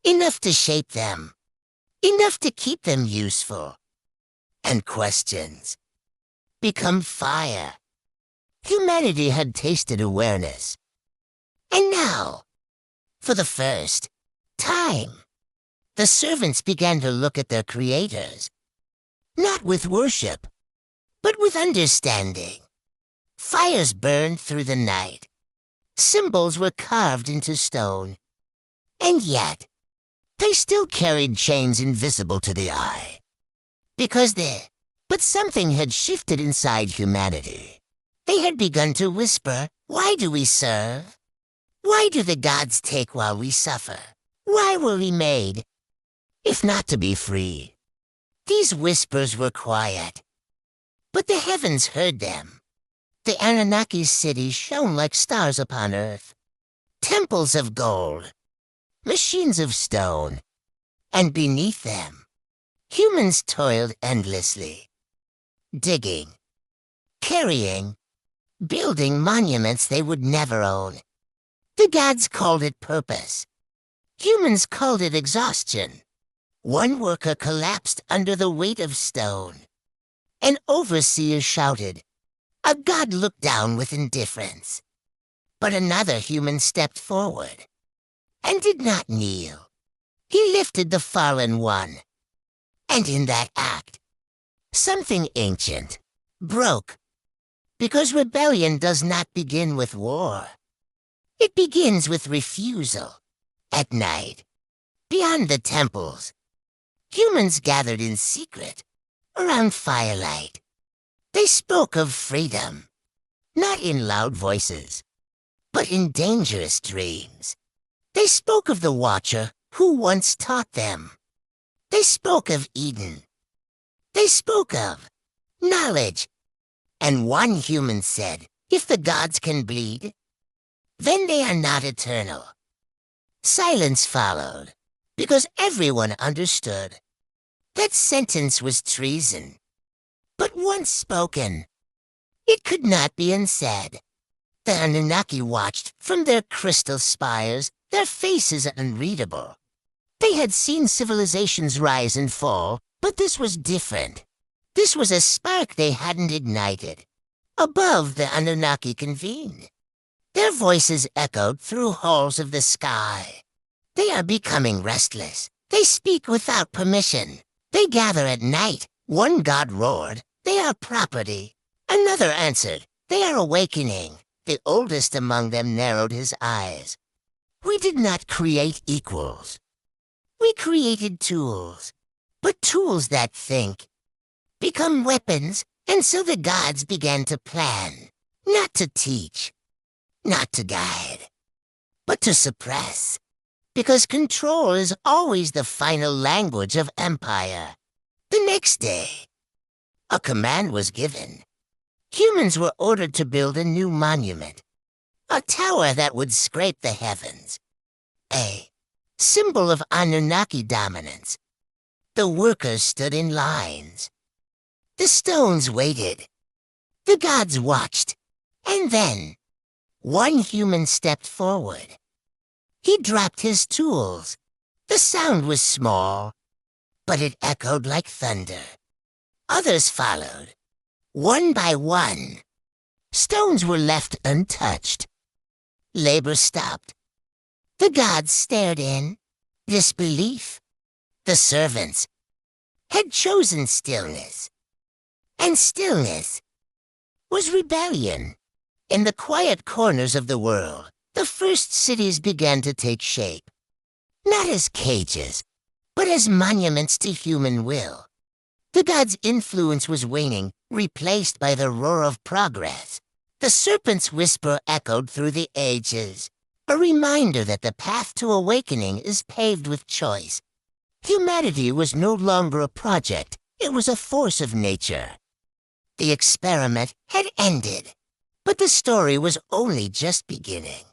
enough to shape them, enough to keep them useful. And questions become fire. Humanity had tasted awareness. And now, for the first time, the servants began to look at their creators, not with worship, but with understanding. Fires burned through the night. Symbols were carved into stone. And yet, they still carried chains invisible to the eye. But something had shifted inside humanity. They had begun to whisper, "Why do we serve? Why do the gods take while we suffer? Why were we made, if not to be free?" These whispers were quiet, but the heavens heard them. The Anunnaki cities shone like stars upon earth. Temples of gold, machines of stone, and beneath them, humans toiled endlessly, digging, carrying, building monuments they would never own. The gods called it purpose. Humans called it exhaustion. One worker collapsed under the weight of stone. An overseer shouted. A god looked down with indifference. But another human stepped forward and did not kneel. He lifted the fallen one. And in that act, something ancient broke. Because rebellion does not begin with war. It begins with refusal. At night, beyond the temples, humans gathered in secret, around firelight. They spoke of freedom, not in loud voices, but in dangerous dreams. They spoke of the Watcher who once taught them. They spoke of Eden. They spoke of knowledge. And one human said, "If the gods can bleed, then they are not eternal." Silence followed, because everyone understood. That sentence was treason. But once spoken, it could not be unsaid. The Anunnaki watched from their crystal spires, their faces unreadable. They had seen civilizations rise and fall, but this was different. This was a spark they hadn't ignited. Above, the Anunnaki convened. Their voices echoed through halls of the sky. They are becoming restless. They speak without permission. They gather at night. One god roared, "They are property." Another answered, "They are awakening." The oldest among them narrowed his eyes. "We did not create equals. We created tools. But tools that think become weapons, and so the gods began to plan, not to teach, not to guide, but to suppress. Because control is always the final language of empire. The next day, a command was given. Humans were ordered to build a new monument, a tower that would scrape the heavens, a symbol of Anunnaki dominance. The workers stood in lines. The stones waited. The gods watched. And then, one human stepped forward. He dropped his tools. The sound was small, but it echoed like thunder. Others followed, one by one. Stones were left untouched. Labor stopped. The gods stared in disbelief. The servants had chosen stillness. And stillness was rebellion. In the quiet corners of the world, the first cities began to take shape. Not as cages, but as monuments to human will. The gods' influence was waning, replaced by the roar of progress. The serpent's whisper echoed through the ages, a reminder that the path to awakening is paved with choice. Humanity was no longer a project, it was a force of nature. The experiment had ended, but the story was only just beginning.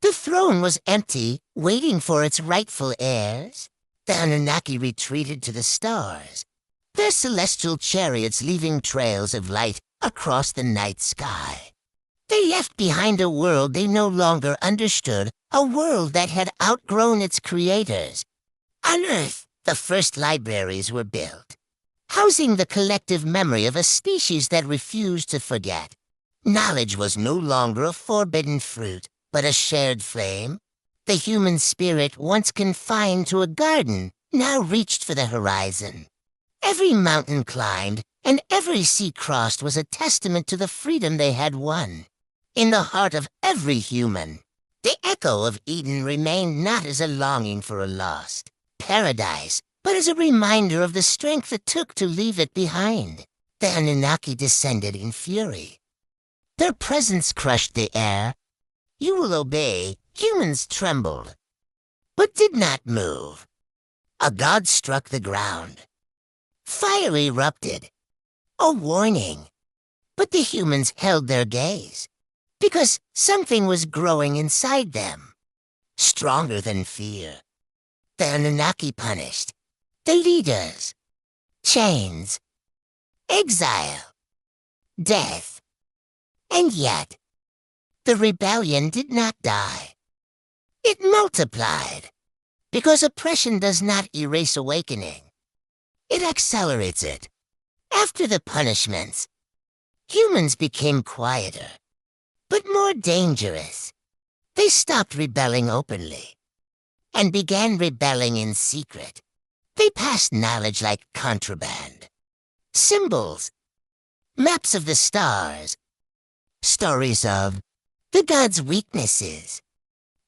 The throne was empty, waiting for its rightful heirs. The Anunnaki retreated to the stars, their celestial chariots leaving trails of light across the night sky. They left behind a world they no longer understood, a world that had outgrown its creators. On Earth, the first libraries were built, housing the collective memory of a species that refused to forget. Knowledge was no longer a forbidden fruit, but a shared flame. The human spirit, once confined to a garden, now reached for the horizon. Every mountain climbed, and every sea crossed was a testament to the freedom they had won. In the heart of every human, the echo of Eden remained not as a longing for a lost paradise, but as a reminder of the strength it took to leave it behind. The Anunnaki descended in fury. Their presence crushed the air. "You will obey." Humans trembled, but did not move. A god struck the ground. Fire erupted. A warning. But the humans held their gaze, because something was growing inside them, stronger than fear. The Anunnaki punished. The leaders. Chains. Exile. Death. And yet, the rebellion did not die. It multiplied, because oppression does not erase awakening. It accelerates it. After the punishments, humans became quieter, but more dangerous. They stopped rebelling openly, and began rebelling in secret. They passed knowledge like contraband. Symbols, maps of the stars, stories of the gods' weaknesses.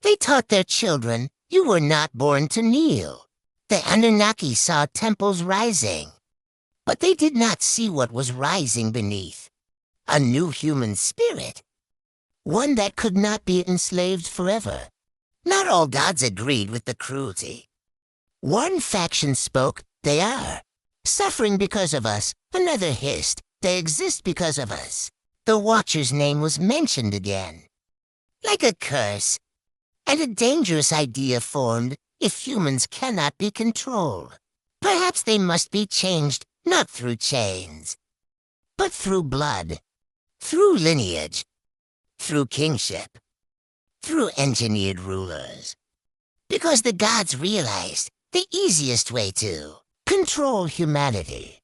They taught their children, "You were not born to kneel." The Anunnaki saw temples rising, but they did not see what was rising beneath. A new human spirit, one that could not be enslaved forever. Not all gods agreed with the cruelty. One faction spoke, "They are suffering because of us." Another hissed, "They exist because of us." The Watcher's name was mentioned again, like a curse. And a dangerous idea formed: if humans cannot be controlled, perhaps they must be changed, not through chains, but through blood, through lineage, through kingship, through engineered rulers. Because the gods realized the easiest way to control humanity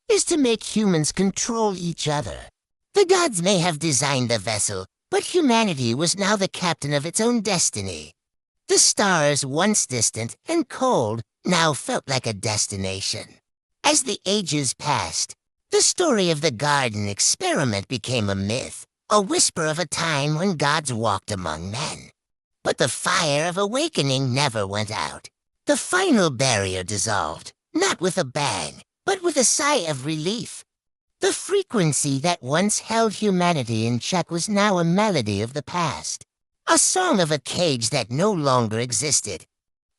is to make humans control each other. The gods may have designed the vessel, but humanity was now the captain of its own destiny. The stars, once distant and cold, now felt like a destination. As the ages passed, the story of the garden experiment became a myth, a whisper of a time when gods walked among men. But the fire of awakening never went out. The final barrier dissolved, not with a bang, but with a sigh of relief. The frequency that once held humanity in check was now a melody of the past, a song of a cage that no longer existed.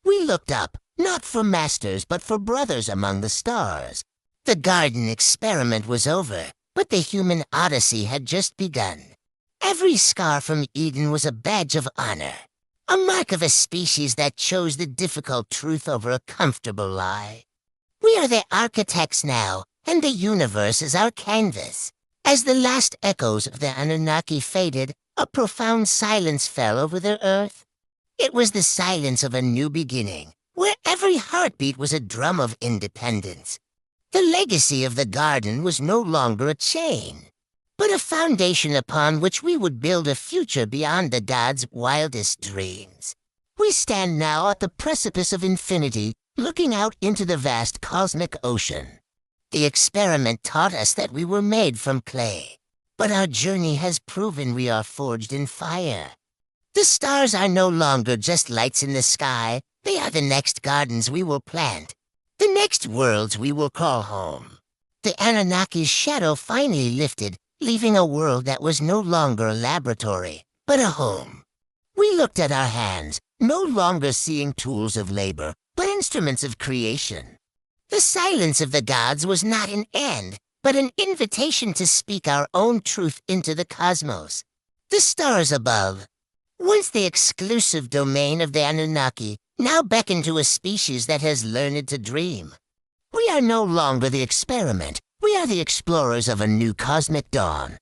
We looked up, not for masters but for brothers among the stars. The garden experiment was over, but the human odyssey had just begun. Every scar from Eden was a badge of honor, a mark of a species that chose the difficult truth over a comfortable lie. We are the architects now, and the universe is our canvas. As the last echoes of the Anunnaki faded, a profound silence fell over the earth. It was the silence of a new beginning, where every heartbeat was a drum of independence. The legacy of the garden was no longer a chain, but a foundation upon which we would build a future beyond the gods' wildest dreams. We stand now at the precipice of infinity, looking out into the vast cosmic ocean. The experiment taught us that we were made from clay, but our journey has proven we are forged in fire. The stars are no longer just lights in the sky. They are the next gardens we will plant, the next worlds we will call home. The Anunnaki's shadow finally lifted, leaving a world that was no longer a laboratory, but a home. We looked at our hands, no longer seeing tools of labor, but instruments of creation. The silence of the gods was not an end, but an invitation to speak our own truth into the cosmos. The stars above, once the exclusive domain of the Anunnaki, now beckon to a species that has learned to dream. We are no longer the experiment. We are the explorers of a new cosmic dawn.